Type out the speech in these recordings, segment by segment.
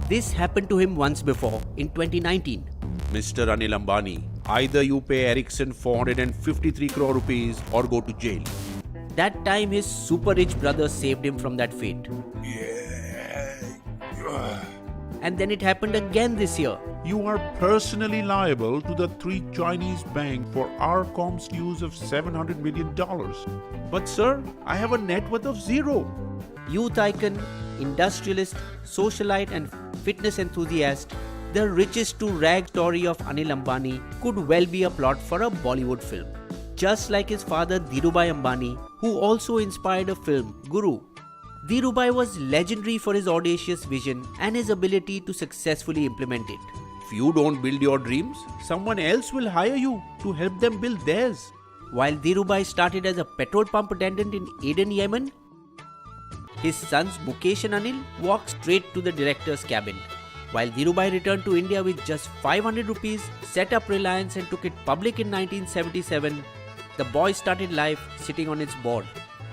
This happened to him once before in 2019. Mr. Anil Ambani, either you pay Ericsson 453 crore rupees or go to jail. That time his super rich brother saved him from that fate. And then it happened again this year. You are personally liable to the 3 Chinese banks for Arcom's use of $700 million. But sir, I have a net worth of 0. Youth icon, industrialist, socialite and fitness enthusiast, the richest to rag story of Anil Ambani could well be a plot for a Bollywood film. Just like his father Dhirubhai Ambani, who also inspired a film, Guru. Dhirubhai was legendary for his audacious vision and his ability to successfully implement it. If you don't build your dreams, someone else will hire you to help them build theirs. While Dhirubhai started as a petrol pump attendant in Aden, Yemen, his sons Mukesh and Anil walked straight to the director's cabin. While Dhirubhai returned to India with just 500 rupees, set up Reliance and took it public in 1977, the boy started life sitting on its board.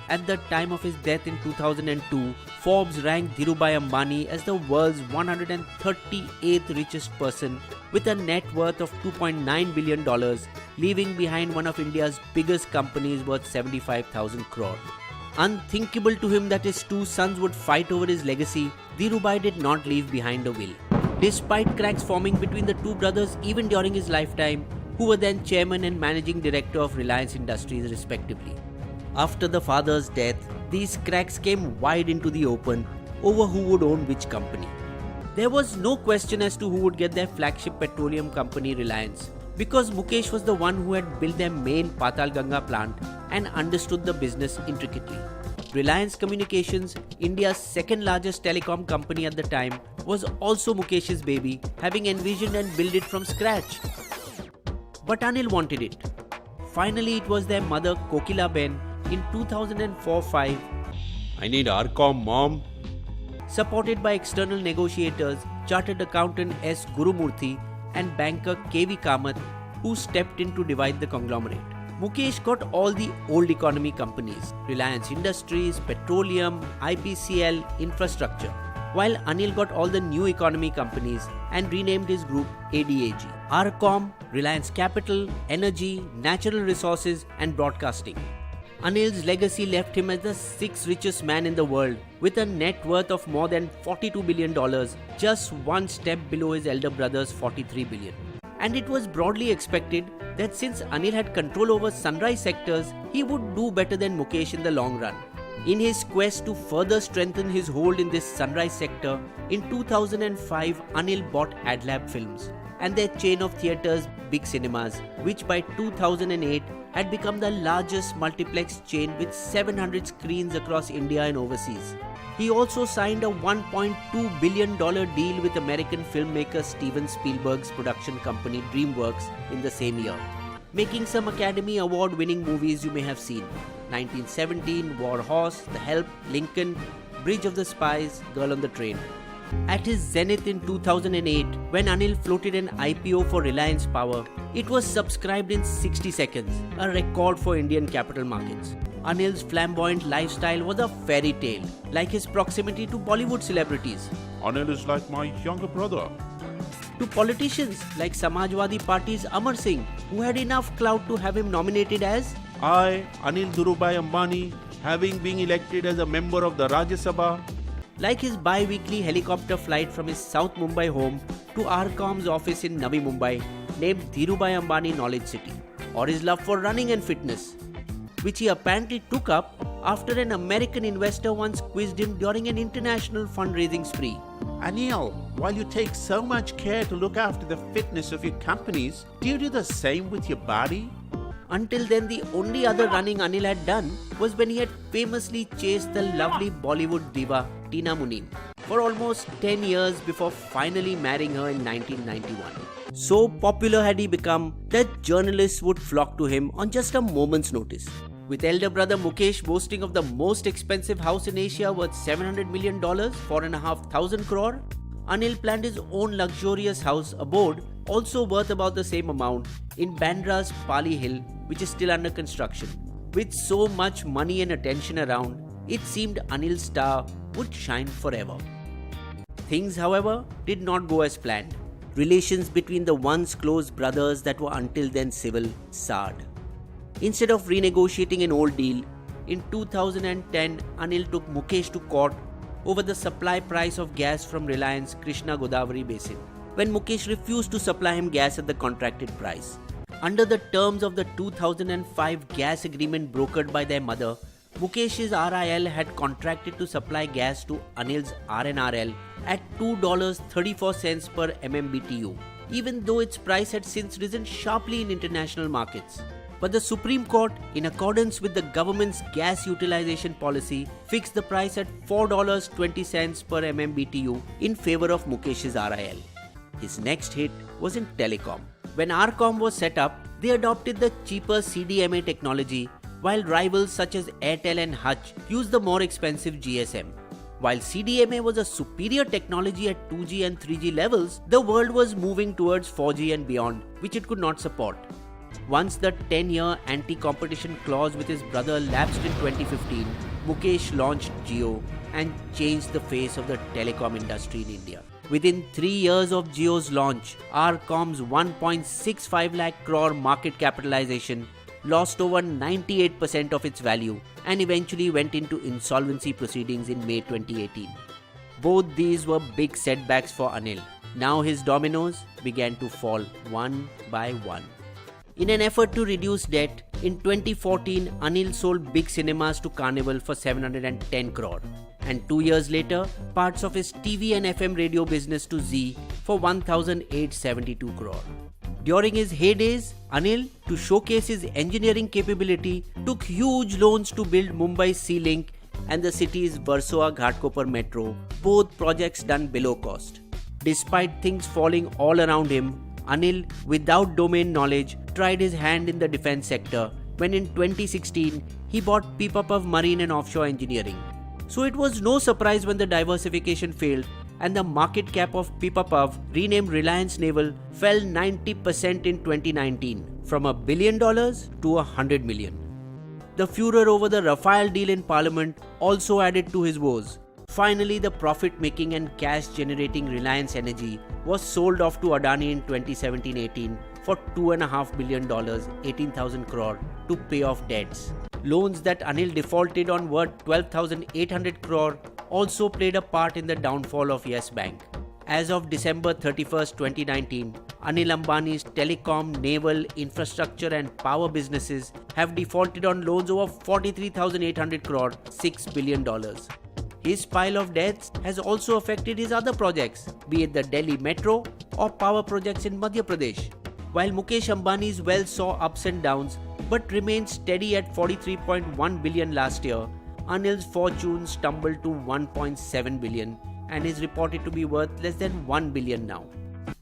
At the time of his death in 2002, Forbes ranked Dhirubhai Ambani as the world's 138th richest person with a net worth of $2.9 billion, leaving behind one of India's biggest companies worth 75,000 crore. Unthinkable to him that his 2 sons would fight over his legacy, Dhirubhai did not leave behind a will. Despite cracks forming between the 2 brothers even during his lifetime, who were then chairman and managing director of Reliance Industries respectively. After the father's death, these cracks came wide into the open over who would own which company. There was no question as to who would get their flagship petroleum company Reliance, because Mukesh was the one who had built their main Patal Ganga plant and understood the business intricately. Reliance Communications, India's second largest telecom company at the time, was also Mukesh's baby, having envisioned and built it from scratch. But Anil wanted it. Finally, it was their mother Kokila Ben in 2004-05, I need Arcom, mom. supported by external negotiators, chartered accountant S. Gurumurthy and banker K.V. Kamath, who stepped in to divide the conglomerate. Mukesh got all the old economy companies, Reliance Industries, Petroleum, IPCL, Infrastructure, while Anil got all the new economy companies and renamed his group ADAG, Arcom, Reliance Capital, Energy, Natural Resources and Broadcasting. Anil's legacy left him as the 6th richest man in the world with a net worth of more than $42 billion, just one step below his elder brother's $43 billion. And it was broadly expected that since Anil had control over sunrise sectors, he would do better than Mukesh in the long run. In his quest to further strengthen his hold in this sunrise sector, in 2005 Anil bought AdLab Films and their chain of theatres Big Cinemas, which by 2008 had become the largest multiplex chain with 700 screens across India and overseas. He also signed a $1.2 billion deal with American filmmaker Steven Spielberg's production company DreamWorks in the same year, making some Academy Award-winning movies you may have seen: 1917, War Horse, The Help, Lincoln, Bridge of the Spies, Girl on the Train. At his zenith in 2008, when Anil floated an IPO for Reliance Power, it was subscribed in 60 seconds, a record for Indian capital markets. Anil's flamboyant lifestyle was a fairy tale, like his proximity to Bollywood celebrities. Anil is like my younger brother. To politicians like Samajwadi Party's Amar Singh, who had enough clout to have him nominated as I, Anil Dhirubhai Ambani, having been elected as a member of the Rajya Sabha, like his bi-weekly helicopter flight from his South Mumbai home to Arcom's office in Navi Mumbai, named Dhirubhai Ambani Knowledge City, or his love for running and fitness, which he apparently took up after an American investor once quizzed him during an international fundraising spree. Anil, while you take so much care to look after the fitness of your companies, do you do the same with your body? Until then, the only other running Anil had done was when he had famously chased the lovely Bollywood diva Tina Muneem for almost 10 years before finally marrying her in 1991. So popular had he become that journalists would flock to him on just a moment's notice. With elder brother Mukesh boasting of the most expensive house in Asia worth $700 million, 4,500 crore, Anil planned his own luxurious house abode, also worth about the same amount, in Bandra's Pali Hill, which is still under construction. With so much money and attention around, it seemed Anil's star would shine forever. Things, however, did not go as planned. Relations between the once close brothers that were until then civil soured. Instead of renegotiating an old deal, in 2010, Anil took Mukesh to court over the supply price of gas from Reliance Krishna Godavari Basin, when Mukesh refused to supply him gas at the contracted price. Under the terms of the 2005 gas agreement brokered by their mother, Mukesh's RIL had contracted to supply gas to Anil's RNRL at $2.34 per MMBTU, even though its price had since risen sharply in international markets. But the Supreme Court, in accordance with the government's gas utilization policy, fixed the price at $4.20 per MMBTU in favor of Mukesh's RIL. His next hit was in telecom. When RCom was set up, they adopted the cheaper CDMA technology, while rivals such as Airtel and Hutch used the more expensive GSM. While CDMA was a superior technology at 2G and 3G levels, the world was moving towards 4G and beyond, which it could not support. Once the 10-year anti-competition clause with his brother lapsed in 2015, Mukesh launched Jio and changed the face of the telecom industry in India. Within 3 years of Jio's launch, RCom's 1.65 lakh crore market capitalization lost over 98% of its value and eventually went into insolvency proceedings in May 2018. Both these were big setbacks for Anil. Now his dominoes began to fall one by one. In an effort to reduce debt, in 2014, Anil sold big cinemas to Carnival for 710 crore. And 2 years later, parts of his TV and FM radio business to Zee for 1,872 crore. During his heydays, Anil, to showcase his engineering capability, took huge loans to build Mumbai's Sea Link and the city's Versova Ghatkopar metro, both projects done below cost. Despite things falling all around him, Anil, without domain knowledge, tried his hand in the defense sector when in 2016 he bought Pipapav Marine and Offshore Engineering. So it was no surprise when the diversification failed and the market cap of Pipapav, renamed Reliance Naval, fell 90% in 2019 from $1 billion to $100 million. The furor over the Rafale deal in Parliament also added to his woes. Finally, the profit-making and cash-generating Reliance Energy was sold off to Adani in 2017-18 for $2.5 billion, 18,000 crore, to pay off debts. Loans that Anil defaulted on worth 12,800 crore also played a part in the downfall of Yes Bank. As of December 31, 2019, Anil Ambani's telecom, naval, infrastructure and power businesses have defaulted on loans over 43,800 crore, $6 billion. His pile of debts has also affected his other projects, be it the Delhi Metro or power projects in Madhya Pradesh. While Mukesh Ambani's wealth saw ups and downs but remained steady at 43.1 billion last year, Anil's fortune stumbled to 1.7 billion and is reported to be worth less than 1 billion now.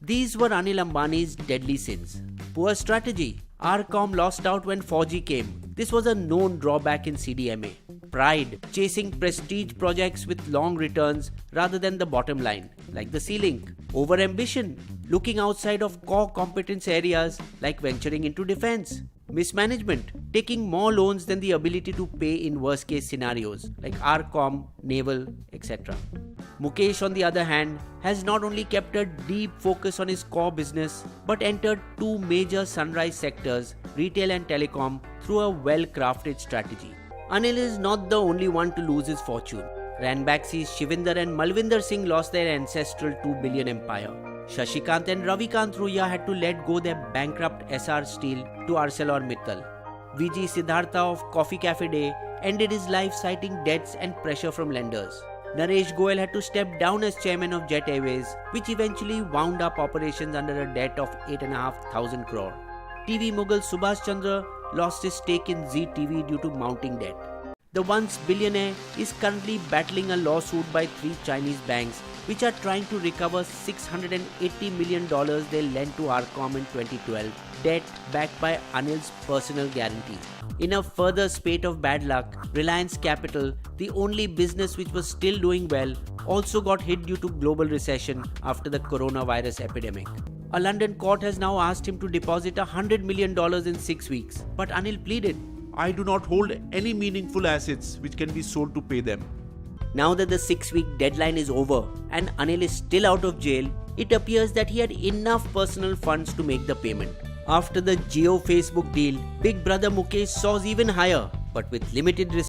These were Anil Ambani's deadly sins. Poor strategy. RCom lost out when 4G came. This was a known drawback in CDMA. Pride, chasing prestige projects with long returns rather than the bottom line, like the Sea Link. Overambition, looking outside of core competence areas like venturing into defense. Mismanagement, taking more loans than the ability to pay in worst case scenarios like RCom, Naval, etc. Mukesh, on the other hand, has not only kept a deep focus on his core business but entered two major sunrise sectors, retail and telecom, through a well-crafted strategy. Anil is not the only one to lose his fortune. Ranbaxy's Shivinder and Malvinder Singh lost their ancestral 2 billion empire. Shashikant and Ravikant Ruya had to let go their bankrupt SR Steel to ArcelorMittal. VG Siddhartha of Coffee Cafe Day ended his life citing debts and pressure from lenders. Naresh Goyal had to step down as chairman of Jet Airways, which eventually wound up operations under a debt of 8,500 crore. TV mogul Subhash Chandra lost his stake in Zee TV due to mounting debt. The once billionaire is currently battling a lawsuit by 3 Chinese banks which are trying to recover $680 million they lent to RCom in 2012, debt backed by Anil's personal guarantee. In a further spate of bad luck, Reliance Capital, the only business which was still doing well, also got hit due to global recession after the coronavirus epidemic. A London court has now asked him to deposit $100 million in 6 weeks, but Anil pleaded, I do not hold any meaningful assets which can be sold to pay them. Now that the 6-week deadline is over and Anil is still out of jail, it appears that he had enough personal funds to make the payment. After the Jio Facebook deal, Big Brother Mukesh soars even higher, but with limited